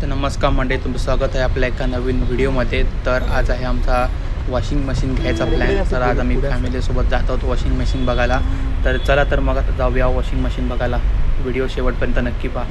तर नमस्कार मंडळी, तुमचं स्वागत आहे आपल्या एका नवीन व्हिडिओमध्ये. तर आज आहे आमचा वॉशिंग मशीन घ्यायचा प्लॅन. तर आज आम्ही फॅमिलीसोबत जात आहोत वॉशिंग मशीन बघायला. तर चला तर मग आता जाऊया वॉशिंग मशीन बघायला. व्हिडिओ शेवटपर्यंत नक्की पहा.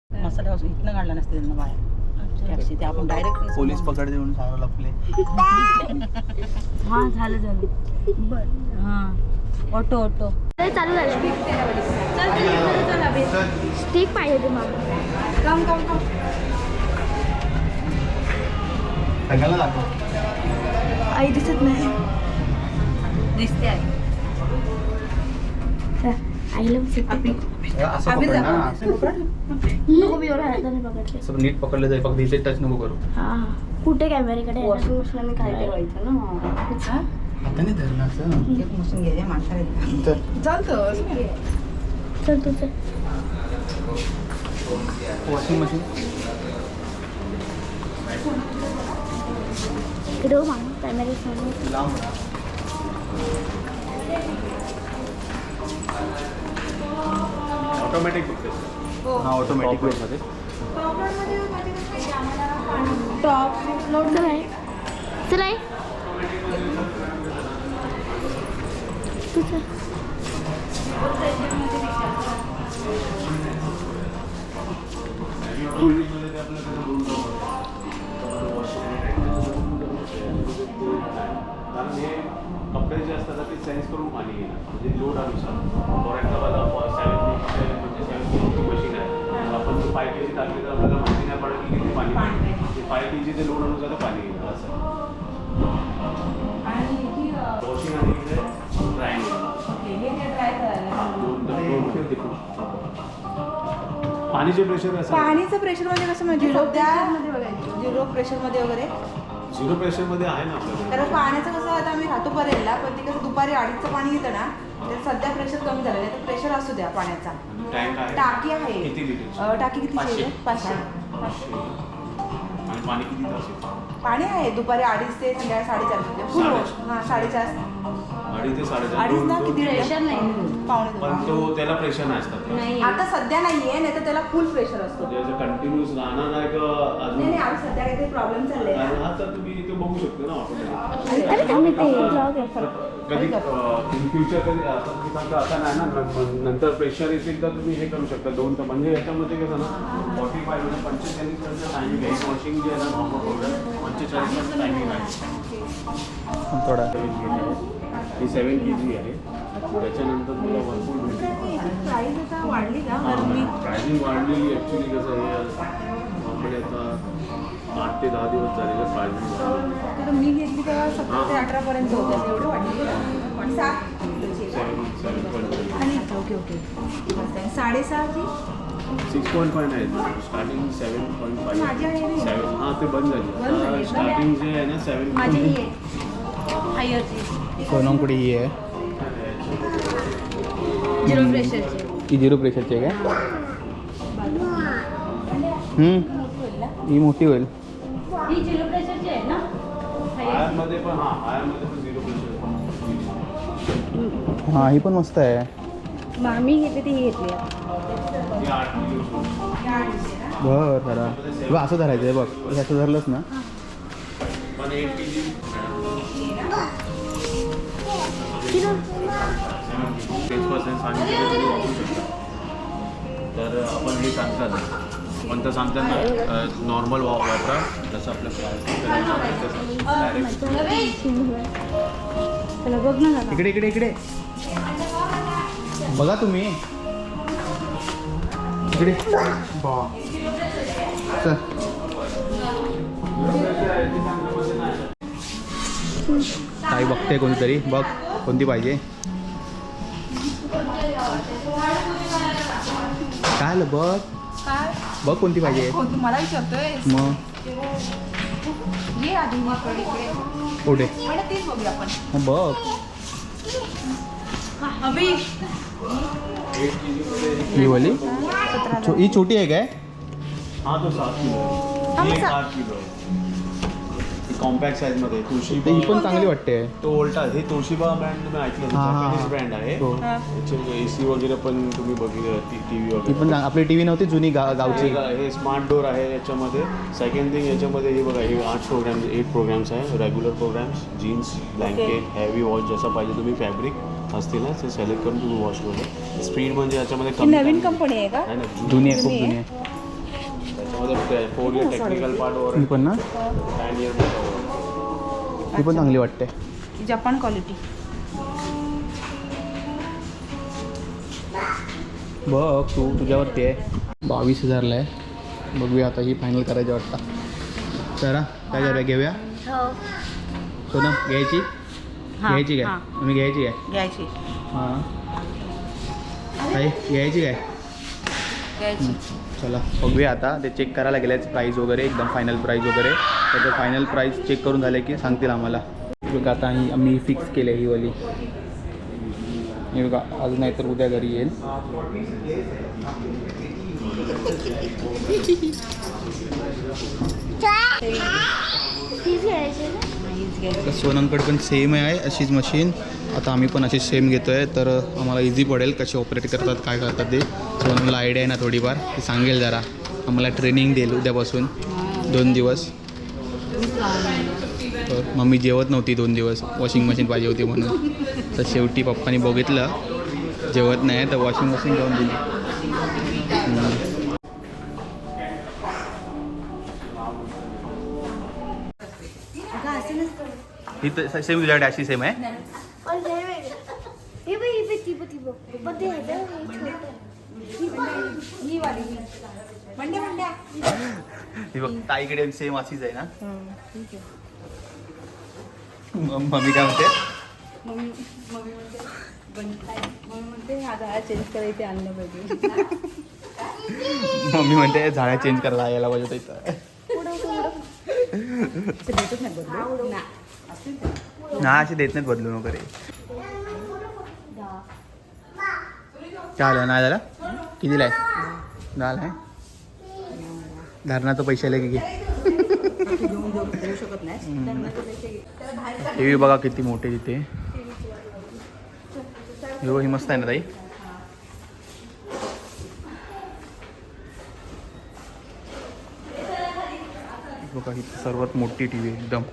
मसाला इथनं काढला नसते त्यांना बाहेर टॅक्सी ते आपण डायरेक्ट पोलीस पकड देऊन सांगावं लागले. हां झालं बरं हां ऑटो चालू झालं. स्टिक पाहिजे तुम्हाला. कम सांगायला लागतो. आई दिसत नाही. दिसते आहे आईला असं पकड ना. नको मी एवढं हाताने पकडते. असं नीट पकडलं जाईल, फक्त इथे टच नको करू. हां कुठे कॅमेरेकडे वॉशिंग मशीन काय ठेवायचं ना हाताने धर ना असं. एक मशीन घ्यायचं माणसाला चालतं चल तू चल. वॉशिंग मशीन इकडे माग कॅमेरे लांब. ऑटोमॅटिक हा ऑटोमॅटिक मध्ये टॉप लोड आहे. चल आई तू चल. कारण हे कपडे जे असतात ते सेन्स करून पाणी येणार, म्हणजे लोड अनुसार. फॉर एक्झाम्पल 7 मशीन आहे, आपण जो 5 kg टाकली तर आपल्याला माहिती नाही पडेल की किती पाणी पाहिजे. 5 kg ते लोड अनुसार ते पाणी येणार असं. वॉशिंग आणि इकडे ड्रायिंग पाणीचे प्रेशर असं. पाणीचं प्रेशर म्हणजे कसं म्हणजे झिरो प्रेशरमध्ये वगैरे झिरो प्रेशरमध्ये आहे ना आपल्याकडे. कारण पाण्याचं कसं आता आम्ही राहतो पर्यंतला, पण ते कसं दुपारी 2:30चं पाणी येतं ना, तर सध्या प्रेशर कमी झालेलं आहे. तर प्रेशर असू द्या पाण्याचा. टँक आहे. टाकी आहे. किती लिटरची? टाकी कितीची आहे? 500. आणि पाणी किती तास येतं? पाणी आहे दुपारी 2:30 ते संध्याकाळी 4:30 फुल वॉश. हां 4:30 2.5 ते 4.5 2:30 ना किती प्रेशर नाही. पावणे पण तो त्याला प्रेशर नाही असतात. नाही आता सध्या नाहीये, नाही तर त्याला फुल प्रेशर असतो. म्हणजे कंटिन्यूस राहणार नाही का अजून? नाही आज सध्या काहीतरी प्रॉब्लेम चालले. हा तर तुम्ही ते बघू शकता ना ऑटोमॅटिक. अरे थांब ते ब्लॉग आहे. कधी इन फ्युचर कधी आता नाही ना, नंतर प्रेशर येतील तर तुम्ही हे करू शकता. 2 तर म्हणजे याच्यामध्ये कसं ना 45 म्हणजे 45 टायमिंग आहे. वॉशिंग जे आहे ना नॉर्मल प्रोडक्ट 45 टायमिंग आहे. थोडा 7 kg ही 7 kg आहे. त्याच्यानंतर तुला भरपूर भेटेल. प्राईस आता वाढली का? प्रायझिंग वाढलेली ॲक्च्युली कसं आहे नॉर्मली आता 8 ते 10 दिवस झालेलं प्रायझिंग. तर मी घेतली तेव्हा 17 ते 18 पर्यंत होतं. एवढं वाढली 7 आणि ओके 6.5ची 6.5 आहे स्टार्टिंग. 7.5 माझी आहे ना? 7 हां ते बंद बंद झाली. झाली. स्टार्टिंग जे आहे ना 7. माझी ही आहे हायरची सोनमपुडी ही आहे. झिरो प्रेशरची. ही 0 प्रेशरची आहे काय? ही मोठी होईल. ही झिरो प्रेशरची आहे ना. आयरमध्ये पण 0 प्रेशर. हां ही पण मस्त आहे. मामी घेतली ती ही घेतली हे 8 किलो बरं धरा बघ असं धरायचं आहे बघ हे असं धरलंच ना. पण 8 kg 30% सांगितलं तुम्ही वापरू शकता. तर आपण हे सांगतात पण तर सांगतात ना नॉर्मल वापरा जसं आपलं डायरेक्ट त्याला बघ ना झाला. इकडे इकडे इकडे बघा तुम्ही इकडे बा चल. ताई बघते कोणीतरी बघ कोणती पाहिजे काय आलं बघ काय बघ कोणती पाहिजे हो तू मला विचारतोय मग ये आधी इकडे इकडे कुठे म्हणजे तीच बघूया आपण. मग बघ अभि ही वाली ही छोटी आहे काय हा तो 7 किलो आहे. हे 8 किलो आहे. कॉम्पॅक्ट साईजमध्ये तुळशीबा ही पण चांगली वाटते. तो ओल्टा हे तुळशीबा ब्रँड तुम्ही ऐकलं हा, हा, हा. जपॅनीज ब्रँड आहे. हो. याचे AC वगैरे पण तुम्ही बघितलं टी व्ही ती वगैरे पण आपली टी व्ही नव्हती जुनी गावची. हे स्मार्ट डोर आहे याच्यामध्ये. सेकंड थिंग याच्यामध्ये हे बघा हे 8 प्रोग्राम्स आहे. Regular programs jeans blanket heavy wash जसं पाहिजे तुम्ही फॅब्रिक असतील ना ते सिलेक्ट करून तुम्ही वॉश करू. स्पीड म्हणजे याच्यामध्ये ही नवीन कंपनी आहे का? नाही ना जुनी आहे खूप जुनी आहे. त्याच्यामध्ये 4 इयर टेक्निकल पार्ट वर ही पण ना 10 इयर ही पण चांगली वाटते. Japan quality. बघ तू तुझ्यावरती आहे 22,000ला आहे. बघूया आता ही फायनल करायची वाटतं. चला काय करूया घेऊया हो सोनम घ्यायची घ्यायची काय तुम्ही घ्यायची काय घ्यायची हां काय घ्यायची काय घ्यायची. चला बघूया आता ते चेक करायला गेल्याच प्राईस वगैरे एकदम फायनल प्राईस वगैरे तर ते फायनल प्राईस चेक करून झाले की सांगतील आम्हाला. बघा आता ही आम्ही फिक्स केली आहे ही वाली. हे बघा आज नाही तर उद्या घरी येईल. तीच घ्यायची ना. तर सोनमकडे पण सेम आहे अशीच मशीन. आता आम्ही पण अशी सेम घेतो आहे तर आम्हाला इझी पडेल कशी ऑपरेट करतात काय करतात ते. सोनमला आयडिया आहे ना थोडीफार ती सांगेल जरा आम्हाला ट्रेनिंग देईल उद्यापासून 2 दिवस. तर मम्मी जेवत नव्हती 2 दिवस वॉशिंग मशीन पाहिजे होती म्हणून. तर शेवटी पप्पानी बघितलं जेवत नाही तर वॉशिंग मशीन घेऊन दिली. ही तर सेम तुझ्याकडे अशी सेम आहे. ही वाली मंड्या ही बघ ताईकडे सेम अशीच आहे ना. मम्मी काय म्हणते मम्मी म्हणते हा झाडा चेंज करायचे आणलं पाहिजे. मम्मी म्हणते झाडा चेंज करायला यायला पाहिजे इथं. ना असे देत नाहीत बदलून वगैरे. काय आलं नाही झालं कितीला आहे झालं आहे धरणाचं पैसे आले की घे. टी व्ही बघा किती मोठे तिथे. ही मस्त आहे ना ताई. बघा ही सर्वात मोठी टी व्ही एकदम.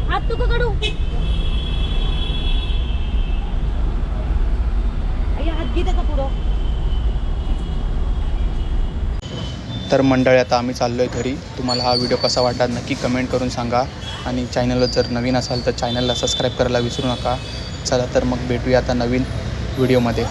हात तू का काढू हात घेते का पुढं. तर मंडळी आता आम्ही चाललो आहे घरी. तुम्हाला हा व्हिडिओ कसा वाटला नक्की कमेंट करून सांगा. आणि चॅनलला जर नवीन असाल तर चॅनलला सबस्क्राईब करायला विसरू नका. चला तर मग भेटूया आता नवीन व्हिडिओमध्ये.